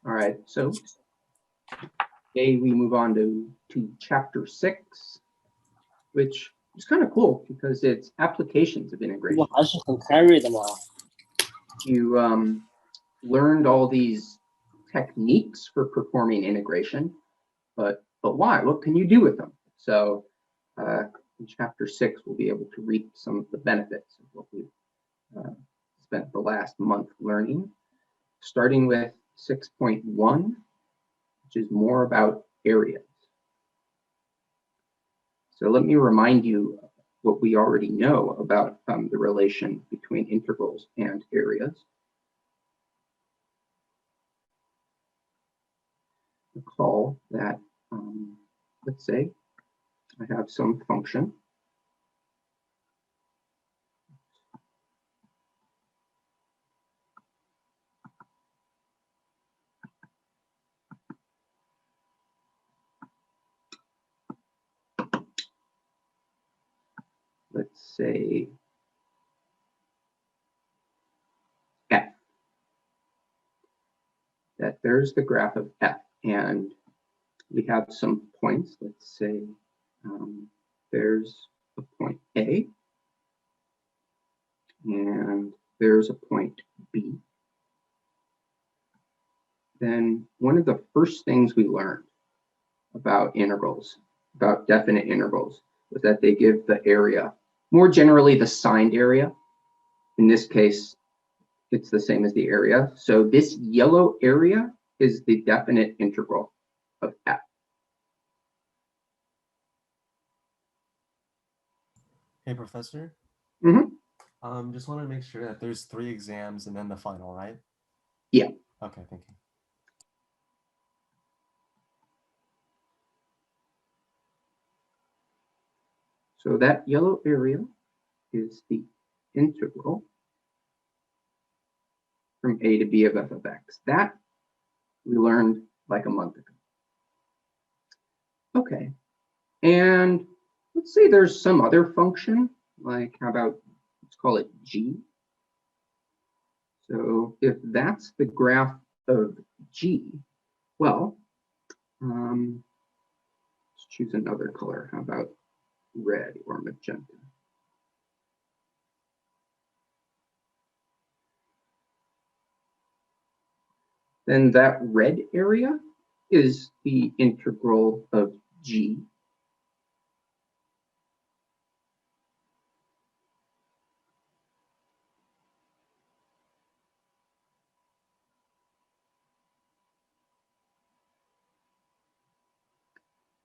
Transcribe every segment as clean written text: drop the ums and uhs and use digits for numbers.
All right, so today we move on to chapter 6, which is kind of cool because it's applications of integration. 我还是很 carry 的嘛。 You learned all these techniques for performing integration, but why? What can you do with them? So in chapter 6, we'll be able to reap some of the benefits of what we've spent the last month learning, starting with 6.1, which is more about areas. So let me remind you what we already know about the relation between integrals and areas. Recall that, let's say I have some function. Let's say f. That there's the graph of f, and we have some points. Let's say there's a point A, and there's a point B. Then one of the first things we learned about integrals, about definite integrals, was that they give the area, more generally the signed area. In this case, it's the same as the area. So this yellow area is the definite integral of f. Hey, Professor. Mm-hmm. Just want to make sure that there's 3 exams and then the final, right? Yeah. Okay, thank you. So that yellow area is the integral from a to b of f of x. That we learned like a month ago. Okay, and let's say there's some other function, like how about, let's call it g. So if that's the graph of g, well, let's choose another color. How about red or magenta? Then that red area is the integral of g.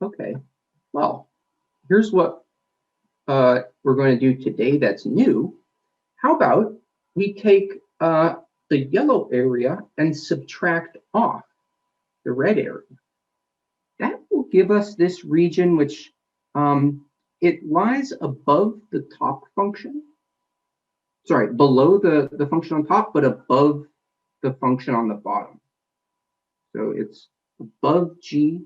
Okay, well, here's what we're going to do today that's new. How about we take the yellow area and subtract off the red area? That will give us this region which it lies above the top function. Sorry, below the function on top, but above the function on the bottom. So it's above g,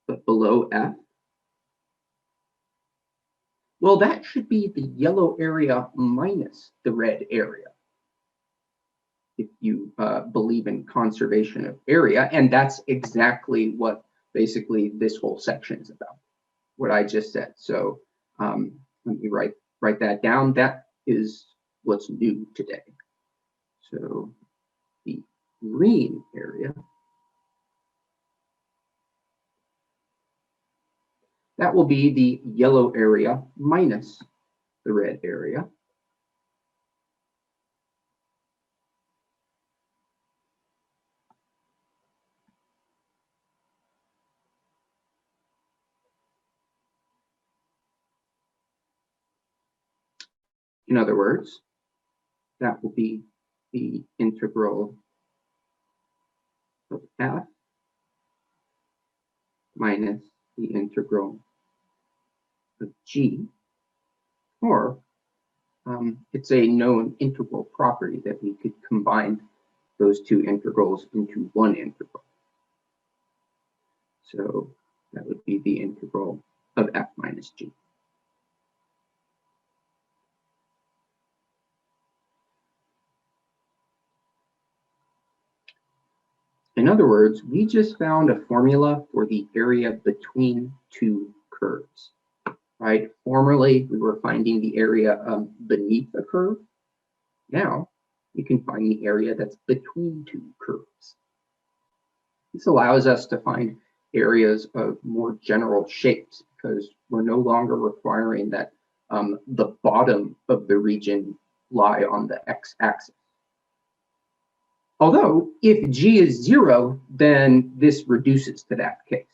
but below f. Well, that should be the yellow area minus the red area, if you believe in conservation of area. And that's exactly what basically this whole section is about, what I just said. So let me write that down. That is what's new today. So the green area, that will be the yellow area minus the red area. In other words, that will be the integral of f minus the integral of g, or it's a known integral property that we could combine those two integrals into one integral. So that would be the integral of f minus g. In other words, we just found a formula for the area between two curves, right? Formerly, we were finding the area beneath a curve. Now, you can find the area that's between two curves. This allows us to find areas of more general shapes because we're no longer requiring that the bottom of the region lie on the x-axis. Although, if g is 0, then this reduces to that case.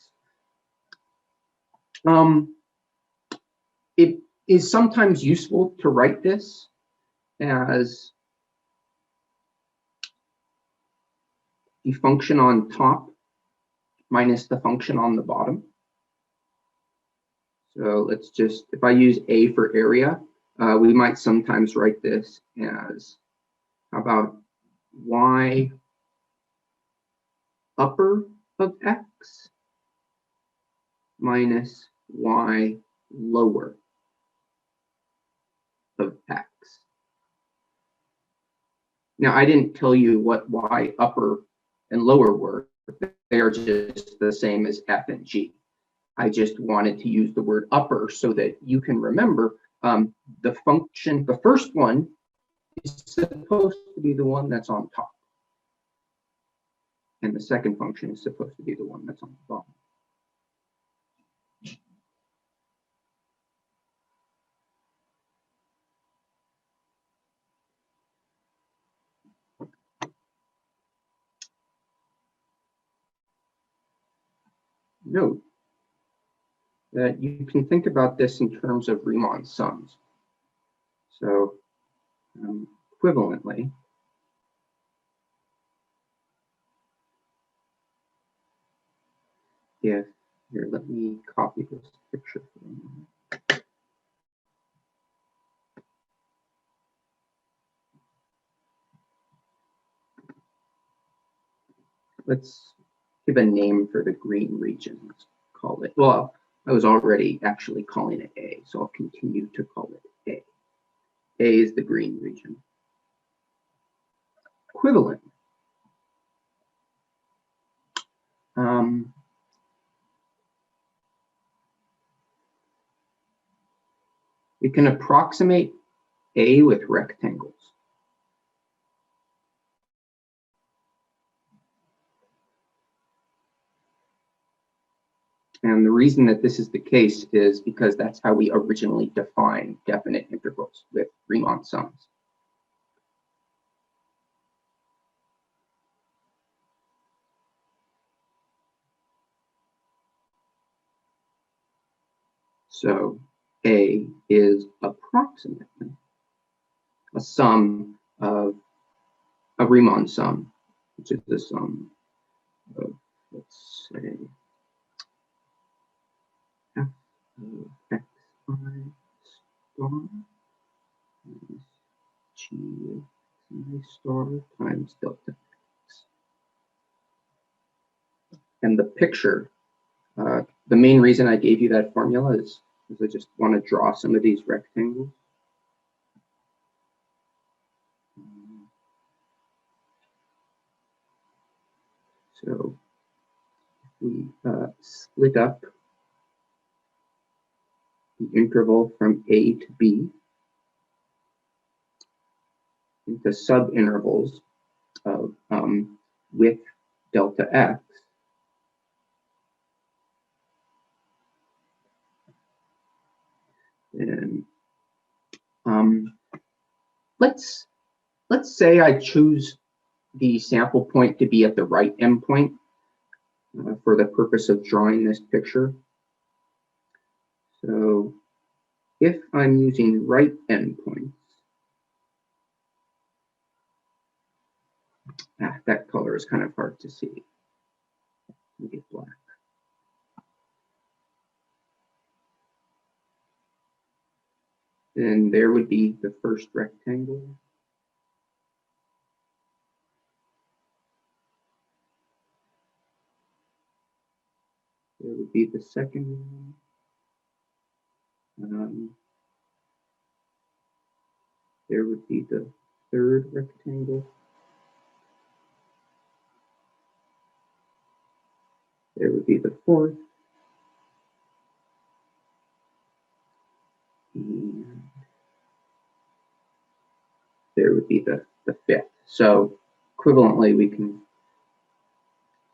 It is sometimes useful to write this as the function on top minus the function on the bottom. So let's just, if I use A for area, we might sometimes write this as, how about y upper of x minus y lower of x. Now, I didn't tell you what y upper and lower were. They are just the same as f and g. I just wanted to use the word upper so that you can remember the function. The first one is supposed to be the one that's on top. And the second function is supposed to be the one that's on the bottom. Note that you can think about this in terms of Riemann sums. So equivalently, if, here, let me copy this picture for a moment. Let's give a name for the green region. Let's call it, well, I was already actually calling it A, so I'll continue to call it A. A is the green region. Equivalent. We can approximate A with rectangles. And the reason that this is the case is because that's how we originally defined definite integrals with Riemann sums. So A is approximately a sum of a Riemann sum, which is the sum of, let's say, f of xi star minus g of xi star times delta x. And the picture, the main reason I gave you that formula is I just want to draw some of these rectangles. So we split up the interval from A to B into subintervals of with delta x. And let's say I choose the sample point to be at the right endpoint for the purpose of drawing this picture. So if I'm using right endpoints, that color is kind of hard to see. Make it black. Then there would be the first rectangle. There would be the second one. There would be the third rectangle. There would be the fourth. And there would be the fifth. So equivalently, we can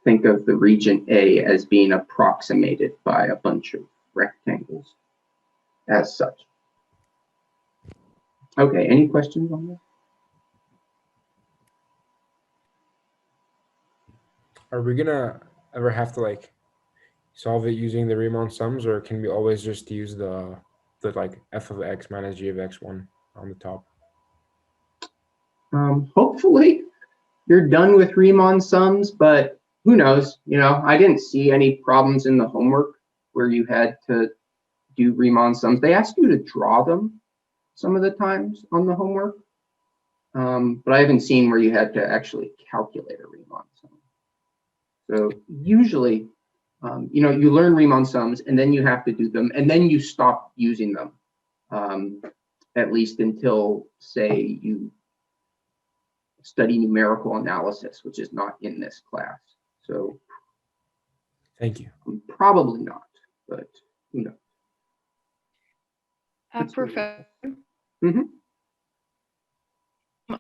think of the region A as being approximated by a bunch of rectangles as such. Okay, any questions on that? Are we gonna ever have to like solve it using the Riemann sums, or can we always just use the like f of x minus g of x1 on the top? Hopefully you're done with Riemann sums, but who knows? You know, I didn't see any problems in the homework where you had to do Riemann sums. They ask you to draw them some of the times on the homework, but I haven't seen where you had to actually calculate a Riemann sum. So usually, you know, you learn Riemann sums and then you have to do them, and then you stop using them, at least until, say, you study numerical analysis, which is not in this class. So Thank you. probably not, but who knows? Professor, Mhm.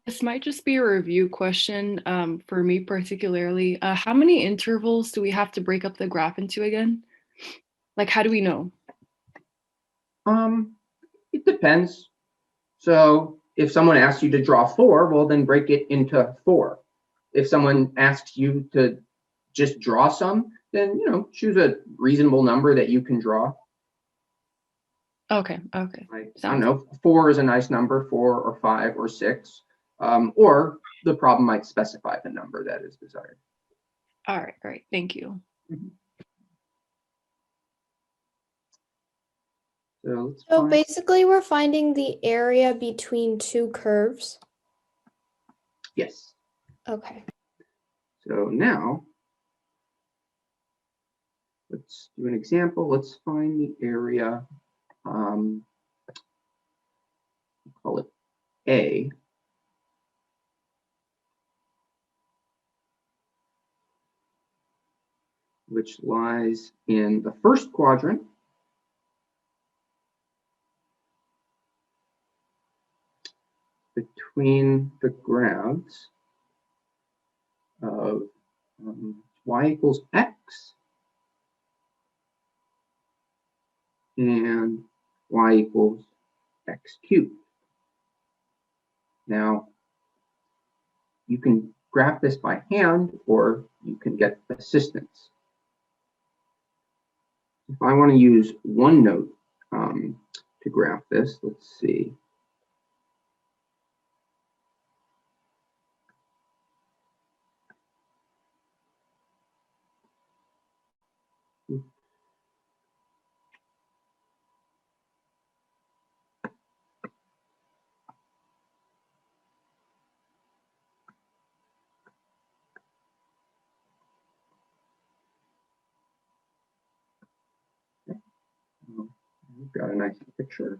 this might just be a review question for me particularly. How many intervals do we have to break up the graph into again? Like, how do we know? It depends. So if someone asks you to draw 4, well, then break it into 4. If someone asks you to just draw some, then, you know, choose a reasonable number that you can draw. Okay, okay. Like, I don't Sounds know, 4 is a nice number, 4 or 5 or 6. Or the problem might specify the number that is desired. all right, great. Thank you. So, let's So find, basically, we're finding the area between two curves. yes. Okay. So now, let's do an example. Let's find the area, call it A. Which lies in the first quadrant between the graphs of y equals x and y equals x cubed. Now, you can graph this by hand, or you can get assistance. If I want to use OneNote to graph this, let's see. We've got a nice picture.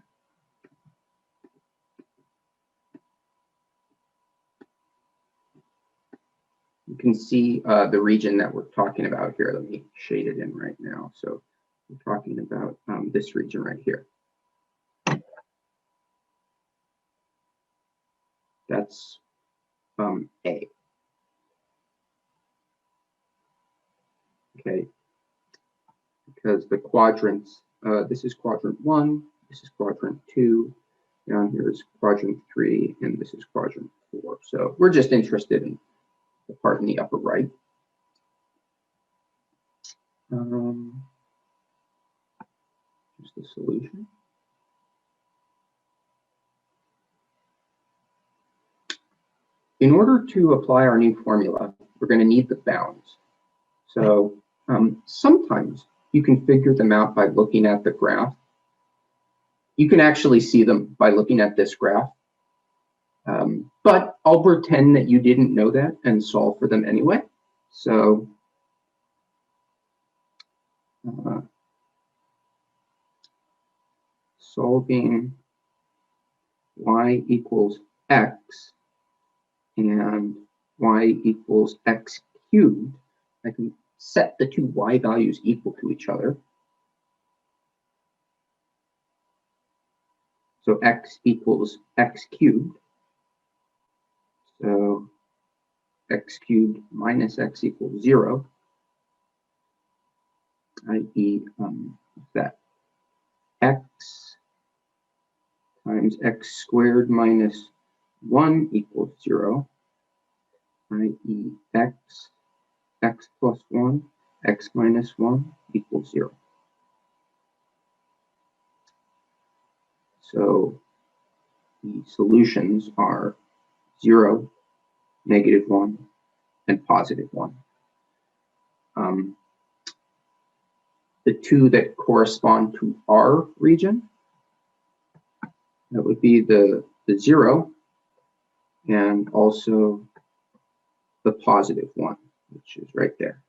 You can see the region that we're talking about here. Let me shade it in right now. So we're talking about this region right here. That's A. Okay, because the quadrants, this is quadrant 1, this is quadrant 2, down here is quadrant 3, and this is quadrant 4. So we're just interested in the part in the upper right. Here's the solution. In order to apply our new formula, we're going to need the bounds. So sometimes you can figure them out by looking at the graph. You can actually see them by looking at this graph. But I'll pretend that you didn't know that and solve for them anyway. So solving y equals x and y equals x cubed, I can set the two y values equal to each other. So x equals x cubed. So x cubed minus x equals 0, i.e. That x times x squared minus 1 equals 0, i.e. x plus 1, x minus 1 equals 0. So the solutions are 0, -1, and +1. The two that correspond to our region, that would be the 0 and also the +1, which is right there.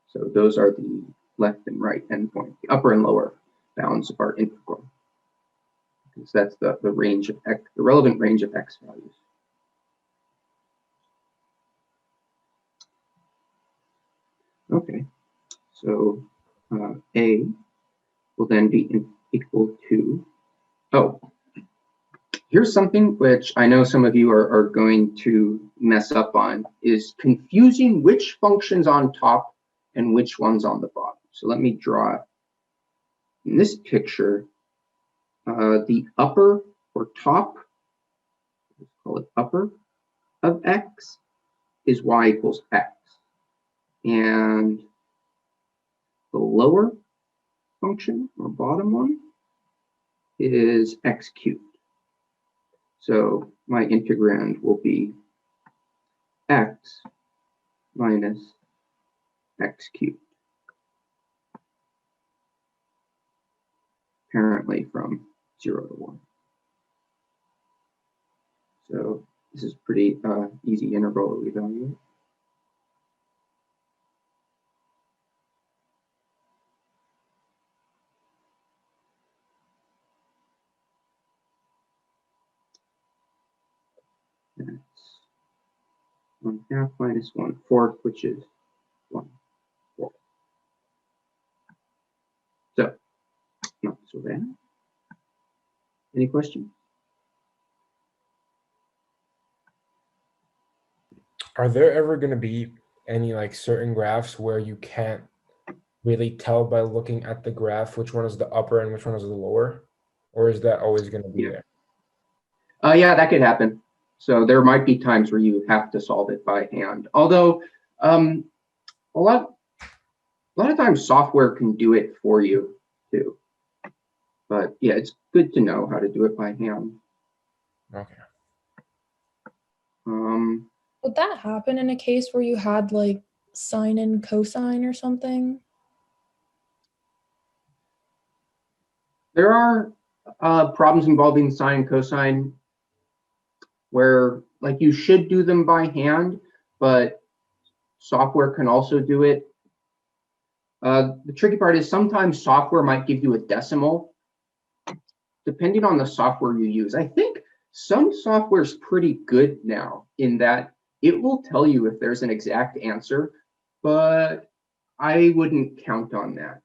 So those are the left and right endpoint, the upper and lower bounds of our integral. Because that's the range of x, the relevant range of x values. Okay, so A will then be equal to, oh, here's something which I know some of you are going to mess up on, is confusing which function's on top and which one's on the bottom. So let me draw in this picture, the upper or top, let's call it upper of x, is y equals x. And the lower function or bottom one is x cubed. So my integrand will be x minus x cubed. Apparently from 0 to 1. So this is pretty easy integral to evaluate. That's 1/2 minus 1/4, which is 1/4. So, not so bad. Any questions? Are there ever going to be any like certain graphs where you can't really tell by looking at the graph which one is the upper and which one is the lower? Or is that always going to be there? Yeah, that could happen. So there might be times where you have to solve it by hand. Although a lot of times software can do it for you too. But yeah, it's good to know how to do it by hand. Okay. Would that happen in a case where you had like sine and cosine or something? There are problems involving sine and cosine where like you should do them by hand, but software can also do it. The tricky part is sometimes software might give you a decimal, depending on the software you use. I think some software is pretty good now in that it will tell you if there's an exact answer, but I wouldn't count on that.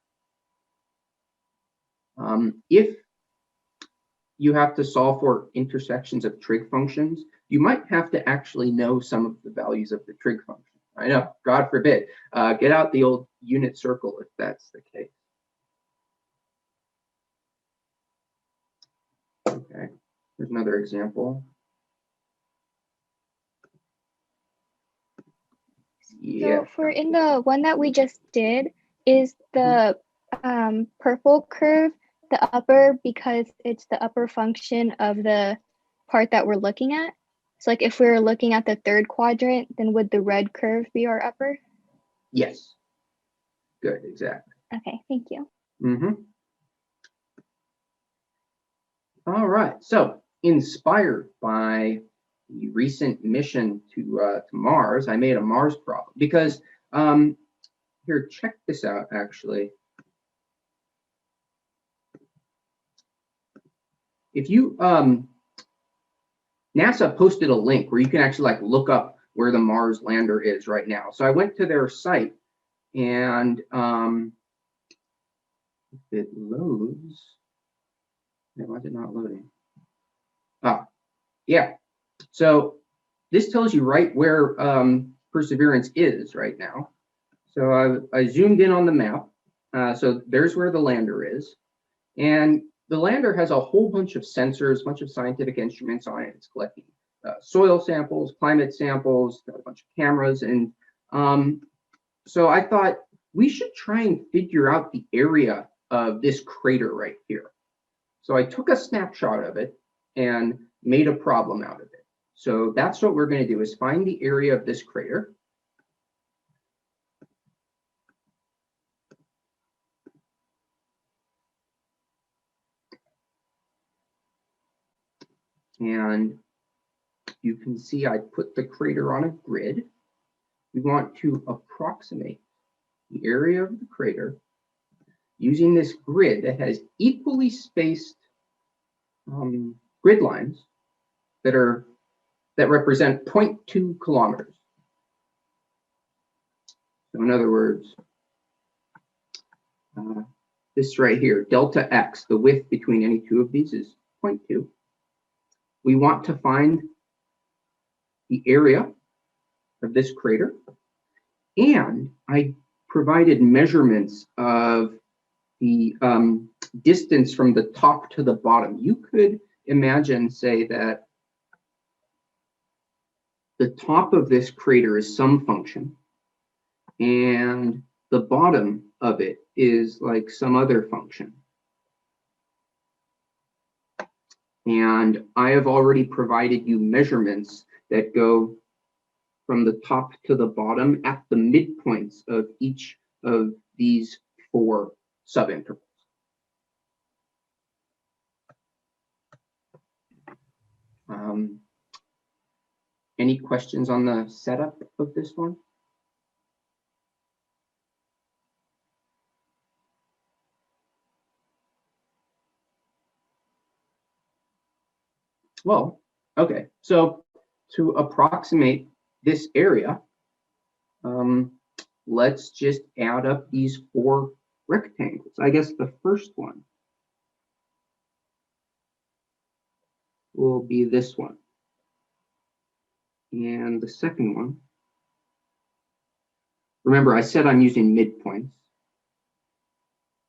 If you have to solve for intersections of trig functions, you might have to actually know some of the values of the trig function. I know, God forbid, get out the old unit circle if that's the case. Okay, here's another example. Yeah. So for in the one that we just did, is the purple curve the upper because it's the upper function of the part that we're looking at? So like if we were looking at the third quadrant, then would the red curve be our upper? Yes. Good, exactly. Okay, thank you. All right, so inspired by the recent mission to Mars, I made a Mars problem because here, check this out actually. If you NASA posted a link where you can actually like look up where the Mars lander is right now. So I went to their site And if it loads, why is it not loading? Ah, yeah. So this tells you right where Perseverance is right now. So I zoomed in on the map. So there's where the lander is. And the lander has a whole bunch of sensors, a bunch of scientific instruments on it. It's collecting soil samples, climate samples, got a bunch of cameras. And so I thought we should try and figure out the area of this crater right here. So I took a snapshot of it and made a problem out of it. So that's what we're going to do, is find the area of this crater. And you can see I put the crater on a grid. We want to approximate the area of the crater using this grid that has equally spaced grid lines that represent 0.2 kilometers. So in other words, this right here, delta x, the width between any two of these is 0.2. We want to find the area of this crater, and I provided measurements of the distance from the top to the bottom. You could imagine, say, that the top of this crater is some function, and the bottom of it is like some other function. And I have already provided you measurements that go from the top to the bottom at the midpoints of each of these 4 subintervals. Any questions on the setup of this one? Well, okay, so to approximate this area, let's just add up these 4 rectangles. I guess the first one will be this one. And the second one, remember I said I'm using midpoints,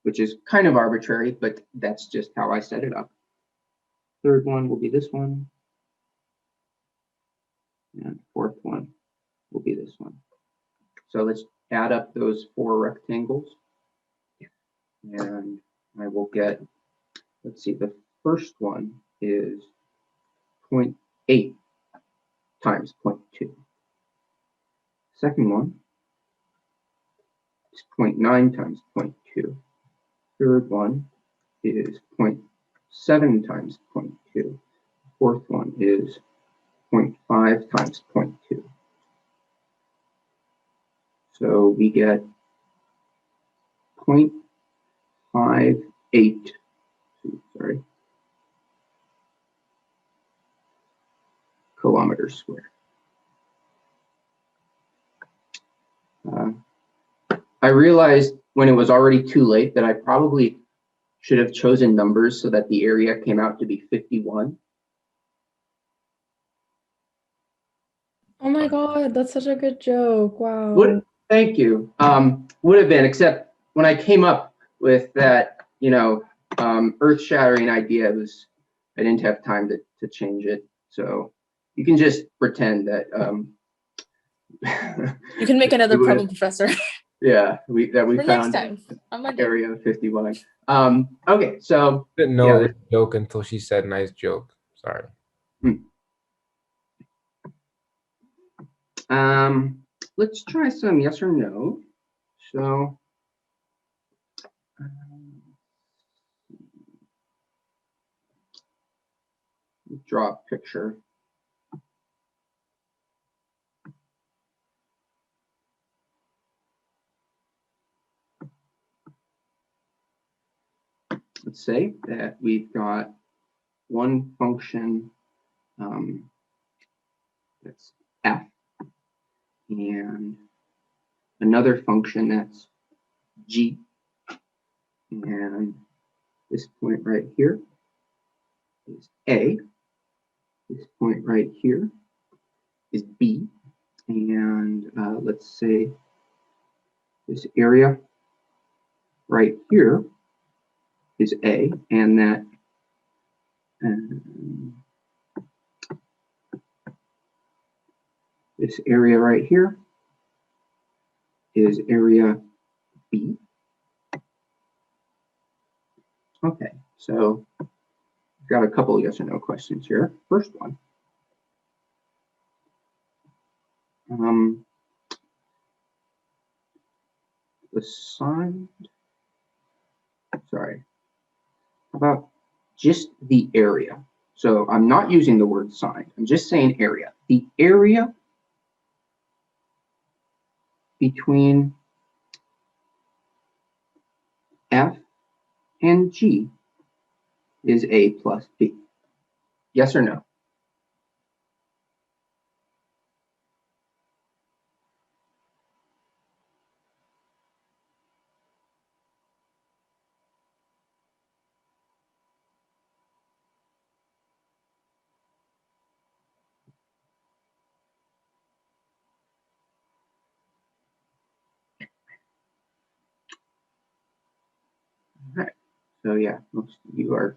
which is kind of arbitrary, but that's just how I set it up. Third one will be this one. And fourth one will be this one. So let's add up those 4 rectangles. And I will get, let's see, the first one is 0.8 times 0.2. Second one is 0.9 times 0.2. Third one is 0.7 times 0.2. Fourth one is 0.5 times 0.2. So we get 0.58, sorry, kilometers squared. I realized when it was already too late that I probably should have chosen numbers so that the area came out to be 51. Oh my God, that's such a good joke. Wow. Thank you. Would have been, except when I came up with that, earth-shattering idea, I didn't have time to change it. So you can just pretend that. You can make another problem, Professor. Yeah, we For found next time. On Monday. area 51. Okay, so Didn't know yeah, it was a joke until she said nice joke. Sorry. let's try some yes or no. So draw a picture. Let's say that we've got one function that's f and another function that's g, and this point right here is a, this point right here is b, and let's say this area right here is a, and that this area right here is area b. Okay, so I've got a couple of yes or no questions here. First one. The signed, sorry, how about just the area? So I'm not using the word signed, I'm just saying area. The area between f and g is a plus b. Yes or no? All right, so yeah, most of you are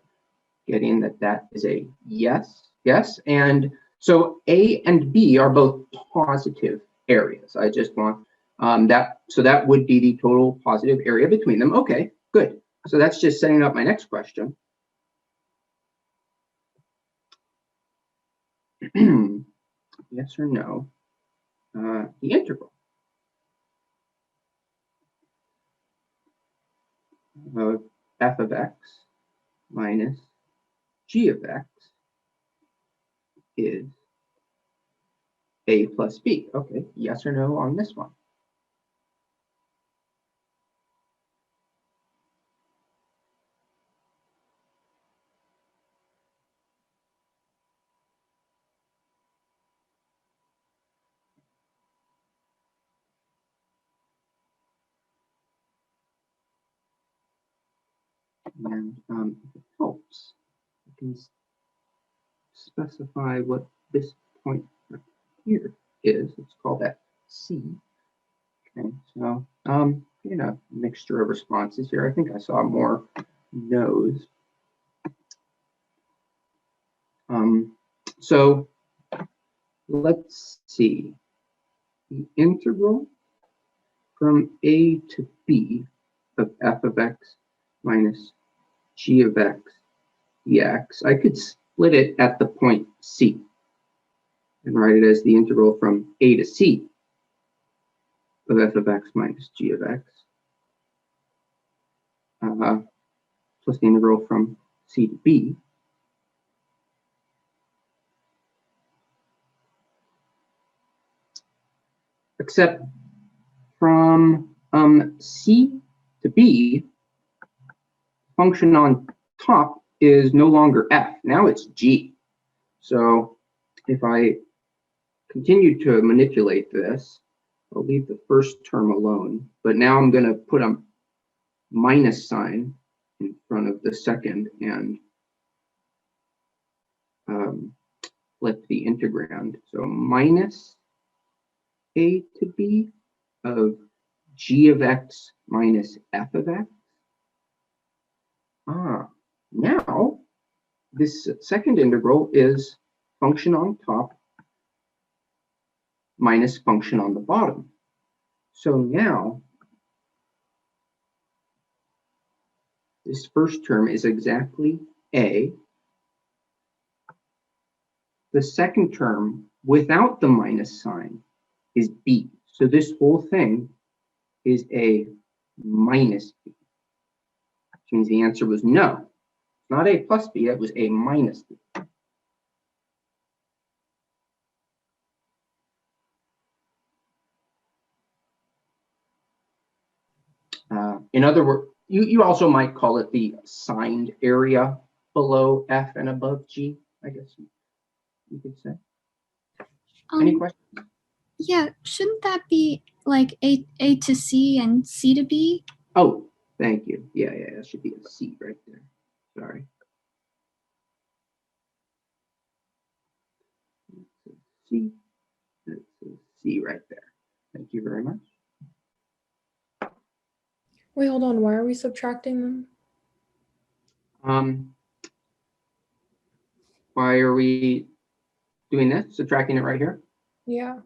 getting that that is a yes, yes, and so A and B are both positive areas. I just want that, so that would be the total positive area between them. Okay, good. So that's just setting up my next question. Yes or no? The integral of f of x minus g of x is a plus b. Okay, yes or no on this one? And if it helps, I can specify what this point right here is. Let's call that C. Okay, so you know, mixture of responses here. I think I saw more no's. So let's see. The integral from a to b of f of x minus g of x dx, I could split it at the point C and write it as the integral from a to c of f of x minus g of x plus the integral from c to b. Except from c to b, function on top is no longer f. Now it's g. So if I continue to manipulate this, I'll leave the first term alone. But now I'm going to put a minus sign in front of the second and flip the integrand. So minus a to b of g of x minus f of x. Now this second integral is function on top minus function on the bottom. So now this first term is exactly a. The second term without the minus sign is b. So this whole thing is a minus b, which means the answer was no. Not a plus b, that was a minus b. In other words, you also might call it the signed area below f and above g, I guess you could say. Any questions? Yeah, shouldn't that be like A to C and C to B. Oh, thank you. Yeah, that should be a C right there. Sorry. C. That's a C right there. Thank you very much. Wait, hold on. Why are we subtracting them? Why are we doing this? Subtracting it right here? Yeah.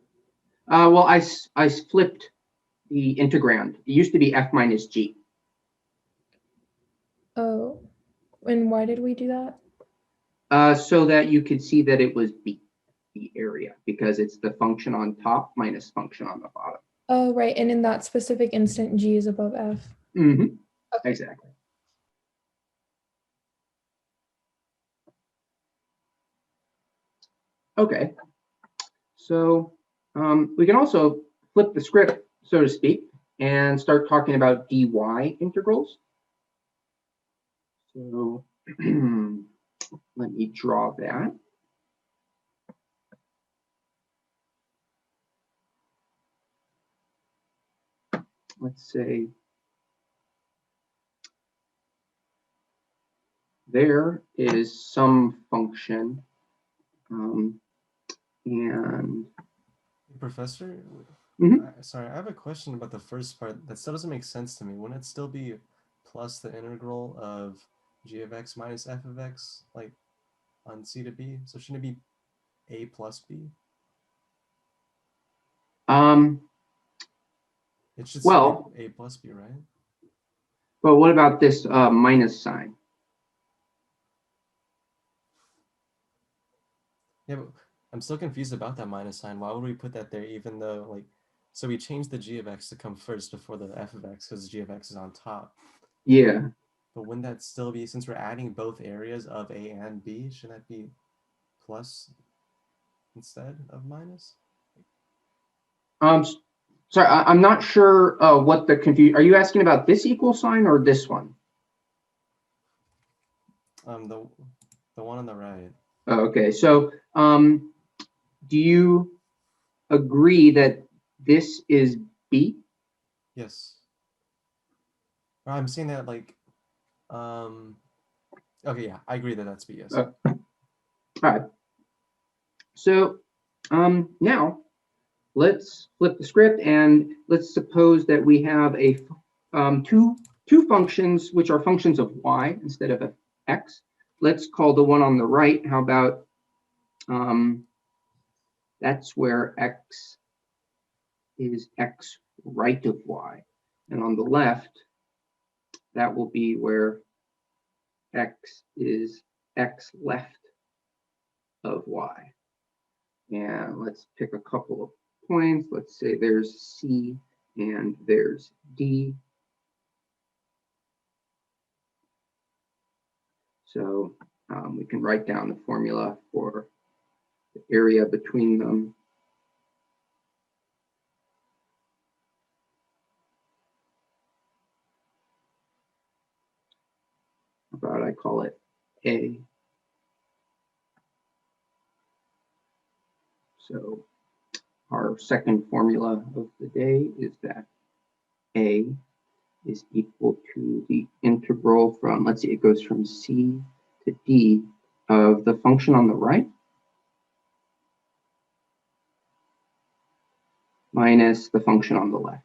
Well, I flipped the integrand. It used to be F minus G. Oh. And why did we do that? So that you could see that it was B, the area, because it's the function on top minus function on the bottom. Oh, right. And in that specific instant, G is above F. Mm-hmm. Okay. Exactly. Okay. So we can also flip the script, so to speak, and start talking about dy integrals. So let me draw that. Let's say there is some function, and Professor, sorry, I have a question about the first part. That still doesn't make sense to me. Wouldn't it still be plus the integral of g of x minus f of x, like on c to b? So shouldn't it be a plus b? It should well, still be a plus b, right? but what about this minus sign? Yeah, but I'm still confused about that minus sign. Why would we put that there even though, like, so we changed the g of x to come first before the f of x because g of x is on top. Yeah. But wouldn't that still be, since we're adding both areas of a and b, shouldn't that be plus instead of minus? Sorry, I'm not sure what the confusion. Are you asking about this equal sign or this one? The one on the right. Oh, okay, so do you agree that this is B? Yes. Or I'm saying that like, okay, yeah, I agree that that's B, yes. All right. So now let's flip the script and let's suppose that we have a two functions which are functions of y instead of x. Let's call the one on the right. How about that's where x is x right of y, and on the left that will be where x is x left of y. And let's pick a couple of points. Let's say there's C and there's D. So we can write down the formula for the area between them. How about I call it A. So our second formula of the day is that A is equal to the integral from, let's see, it goes from C to D of the function on the right minus the function on the left.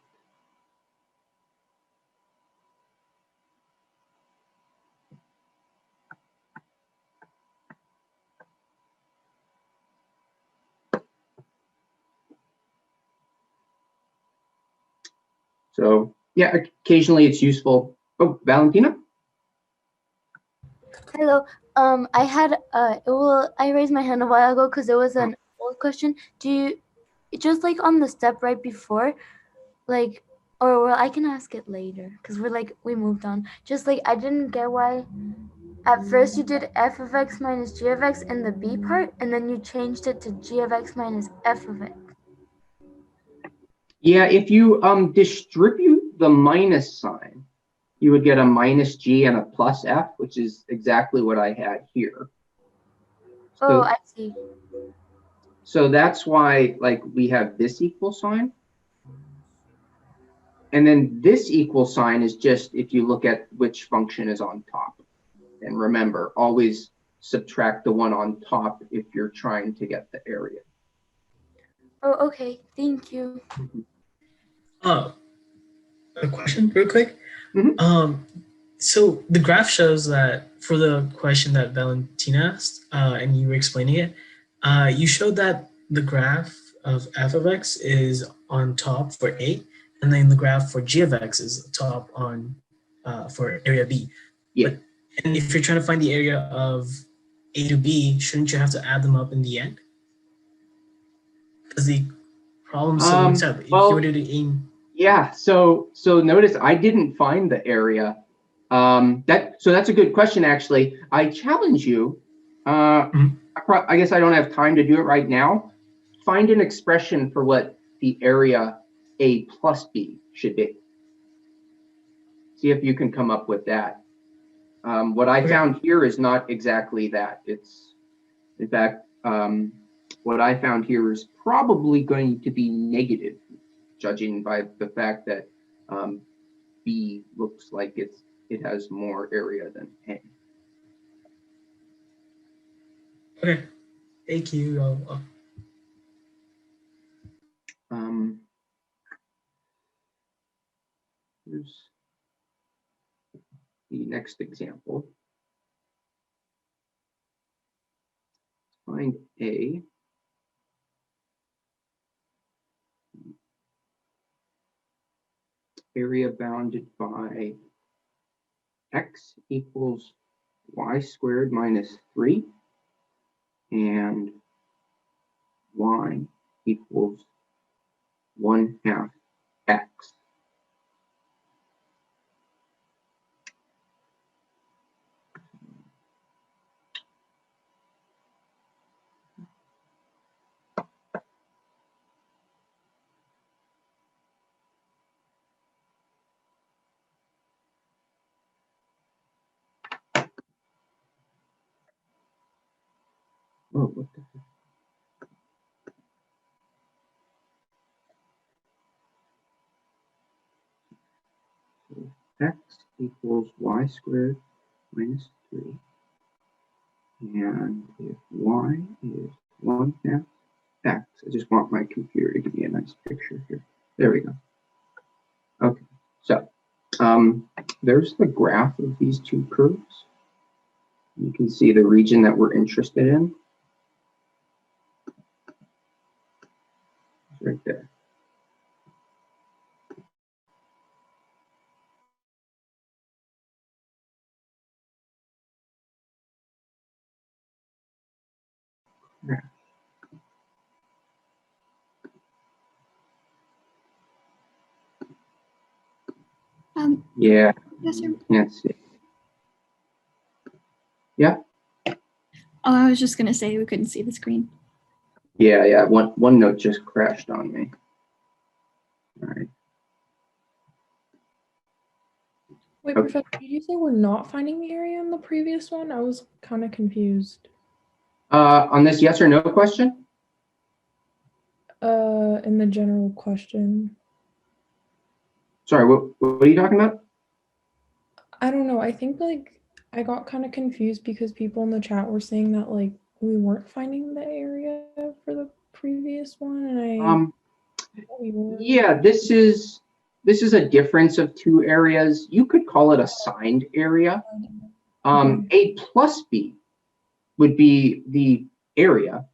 So yeah, occasionally it's useful. Oh, Valentina? Hello. I raised my hand a while ago because there was an old question. Do you just like on the step right before, like, or well, I can ask it later because we moved on. Just like I didn't get why at first you did f of x minus g of x in the b part, and then you changed it to g of x minus f of x. Yeah, if you distribute the minus sign, you would get a minus g and a plus f, which is exactly what I had here. Oh, I see. So that's why, like, we have this equal sign. And then this equal sign is just if you look at which function is on top. And remember, always subtract the one on top if you're trying to get the area. Oh, okay. Thank you. A question real quick. Mhm. So the graph shows that for the question that Valentina asked, and you were explaining it, you showed that the graph of f of x is on top for A, and then the graph for g of x is top on for area B. Yeah. But, and if you're trying to find the area of A to B, shouldn't you have to add them up in the end? Because the problem still works out. If you were to aim. Yeah. So notice I didn't find the area. So that's a good question, actually. I challenge you. I guess I don't have time to do it right now. Find an expression for what the area A plus B should be. See if you can come up with that. What I found here is not exactly that. It's, in fact, what I found here is probably going to be negative, judging by the fact that B looks like it has more area than A. Okay, thank you. Here's the next example. Find A. Area bounded by x equals y squared minus 3 and y equals 1/2 x. Oh, what the heck? So x equals y squared minus 3. And if y is 1/2 x, I just want my computer to give me a nice picture here. There we go. Okay, so there's the graph of these two curves. You can see the region that we're interested in. It's right there. Graph. Yeah, Professor. can't see. Yeah. Oh, I was just gonna say we couldn't see the screen. Yeah. One note just crashed on me. All right. Wait, Okay. Professor, did you say we're not finding the area in the previous one? I was kind of confused. On this yes or no question? In the general question. Sorry, what are you talking about? I don't know. I think like I got kind of confused because people in the chat were saying that like we weren't finding the area for the previous one, and we were. Yeah, this is a difference of two areas. You could call it a signed area. A plus B would be the area.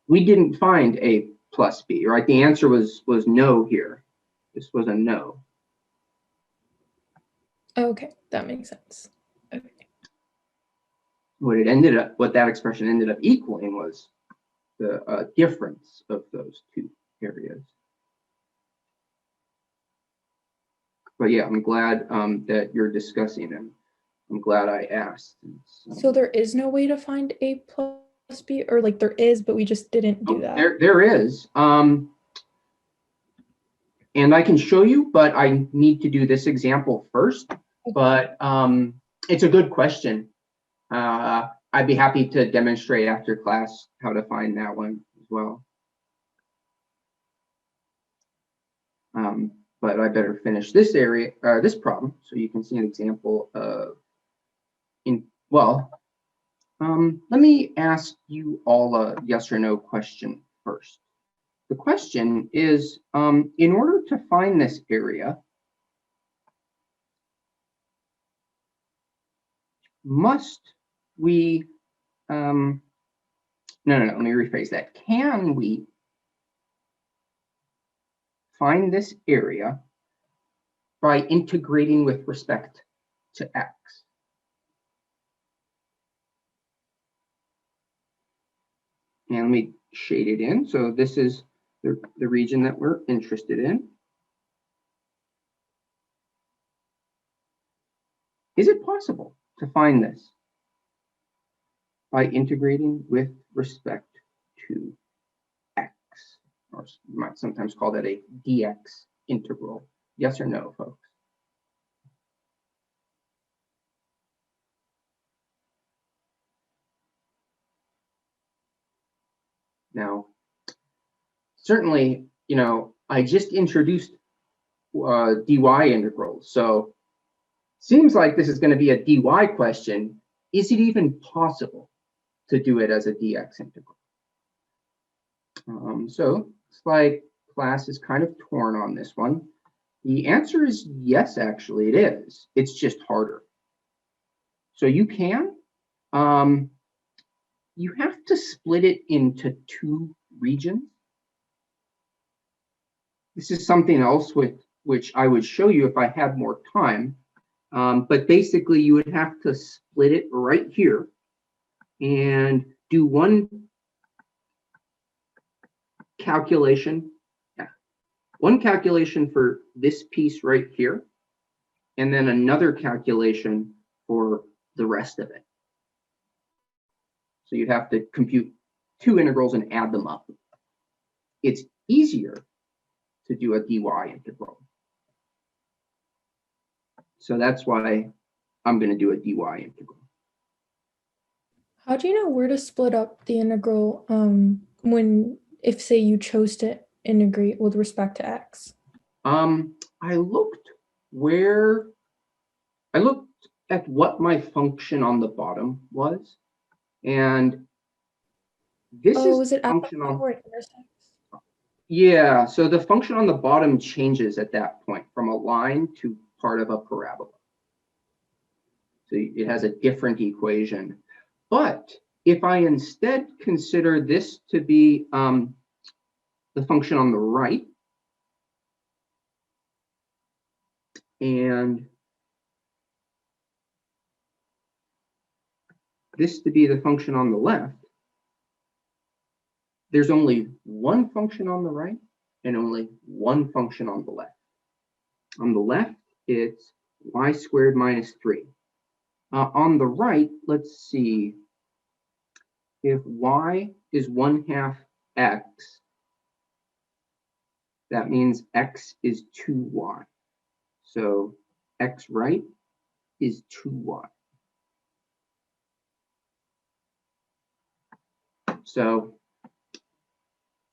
We didn't find A plus B, right? The answer was no here. This was a no. Okay, that makes sense. Okay. What that expression ended up equaling was the difference of those two areas. But yeah, I'm glad that you're discussing them. I'm glad I asked. So there is no way to find A plus B, or like there is, but we just didn't do that. There is. And I can show you, but I need to do this example first. Okay. But it's a good question. I'd be happy to demonstrate after class how to find that one as well. but I better finish this area, this problem, so you can see an example of, let me ask you all a yes or no question first. The question is, in order to find this area, must we, no, let me rephrase that. Can we find this area by integrating with respect to x? And let me shade it in. So this is the region that we're interested in. Is it possible to find this by integrating with respect to x? Or you might sometimes call that a dx integral. Yes or no, folks? Now, certainly, I just introduced dy integrals, so seems like this is going to be a dy question. Is it even possible to do it as a dx integral? So it's like class is kind of torn on this one. The answer is yes, actually it is. It's just harder. So you can. You have to split it into two regions. This is something else with which I would show you if I had more time. But basically, you would have to split it right here and do one calculation. Yeah, one calculation for this piece right here, and then another calculation for the rest of it. So you'd have to compute two integrals and add them up. It's easier to do a dy integral. So that's why I'm going to do a dy integral. How do you know where to split up the integral if say you chose to integrate with respect to x? I looked at what my function on the bottom was, and this is the function on where it intersects? Yeah, so the function on the bottom changes at that point from a line to part of a parabola. So it has a different equation. But if I instead consider this to be the function on the right, and this to be the function on the left, there's only one function on the right and only one function on the left. On the left, it's y squared minus 3. On the right, let's see. If y is 1/2 x, that means x is 2y. So x right is 2y. So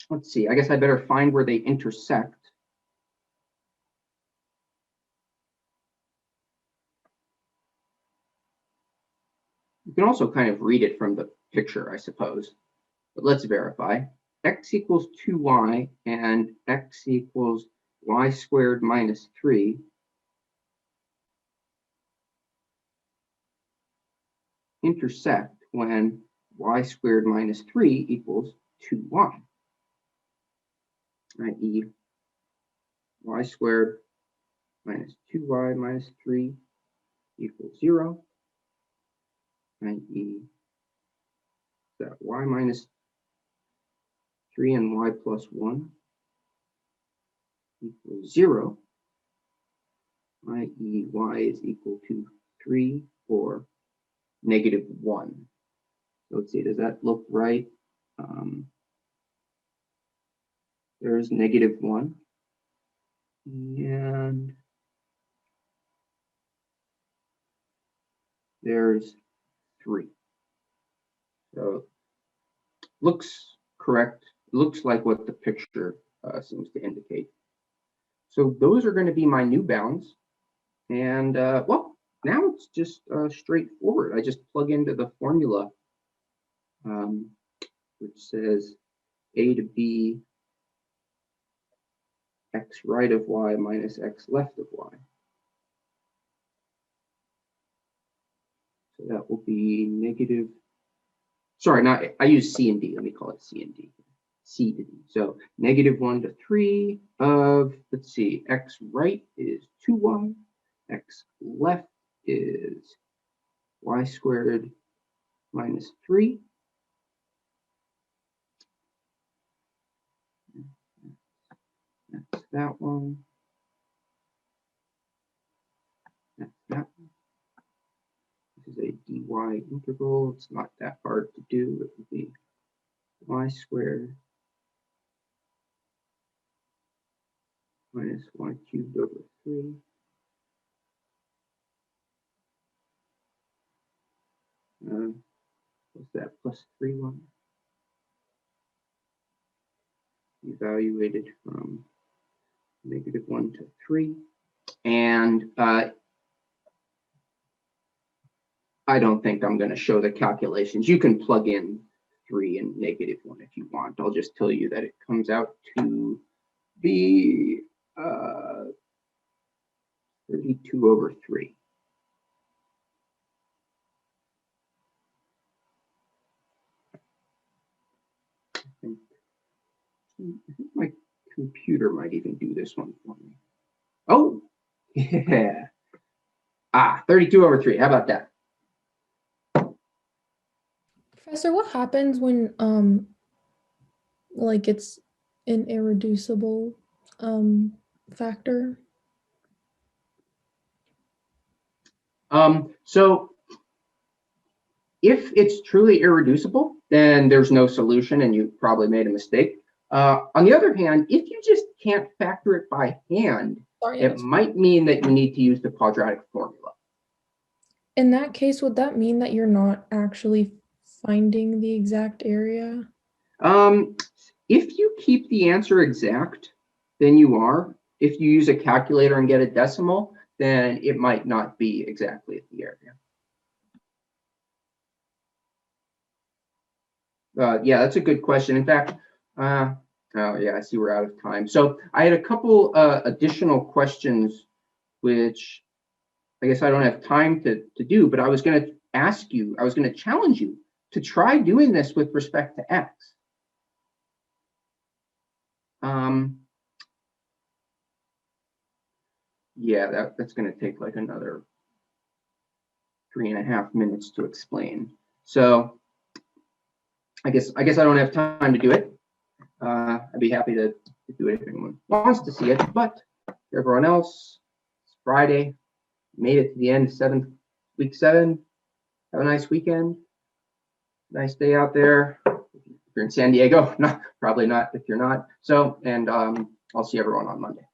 let's see, I guess I better find where they intersect. You can also kind of read it from the picture, I suppose. But let's verify. X equals 2y and x equals y squared minus 3. Intersect when y squared minus 3 equals 2y, i.e. y squared minus 2y minus 3 equals 0, i.e. that y minus 3 and y plus 1 equals 0, i.e. y is equal to 3 or negative 1. So let's see, does that look right? There's negative 1. And there's 3. So looks correct. Looks like what the picture seems to indicate. So those are going to be my new bounds. And well, now it's just straightforward. I just plug into the formula, which says a to b x right of y minus x left of y. So that will be negative, sorry, not, I use C and D. Let me call it C and D. C to D. So -1 to 3 of, let's see, x right is 2y, x left is y squared minus 3. That's that one. That's that one. This is a dy integral. It's not that hard to do. It would be y squared minus y cubed over 3. What's that? Plus 3y. Evaluated from -1 to 3. And I don't think I'm going to show the calculations. You can plug in 3 and -1 if you want. I'll just tell you that it comes out to be 32 over 3. I think my computer might even do this one for me. Oh, yeah. 32 over 3. How about that? Professor, what happens when like it's an irreducible factor? So if it's truly irreducible, then there's no solution and you probably made a mistake. On the other hand, if you just can't factor it by hand, it might mean that you need to use the quadratic formula. In that case, would that mean that you're not actually finding the exact area? If you keep the answer exact, then you are. If you use a calculator and get a decimal, then it might not be exactly at the area. Yeah, that's a good question. In fact, oh yeah, I see we're out of time. So I had a couple additional questions, which I guess I don't have time to do, but I was going to ask you, I was going to challenge you to try doing this with respect to x. Yeah, that's going to take like another 3.5 minutes to explain. So I guess I don't have time to do it. I'd be happy to do it if anyone wants to see it, but for everyone else, it's Friday, made it to the end of week 7. Have a nice weekend. Nice day out there. If you're in San Diego, probably not if you're not. So, and I'll see everyone on Monday.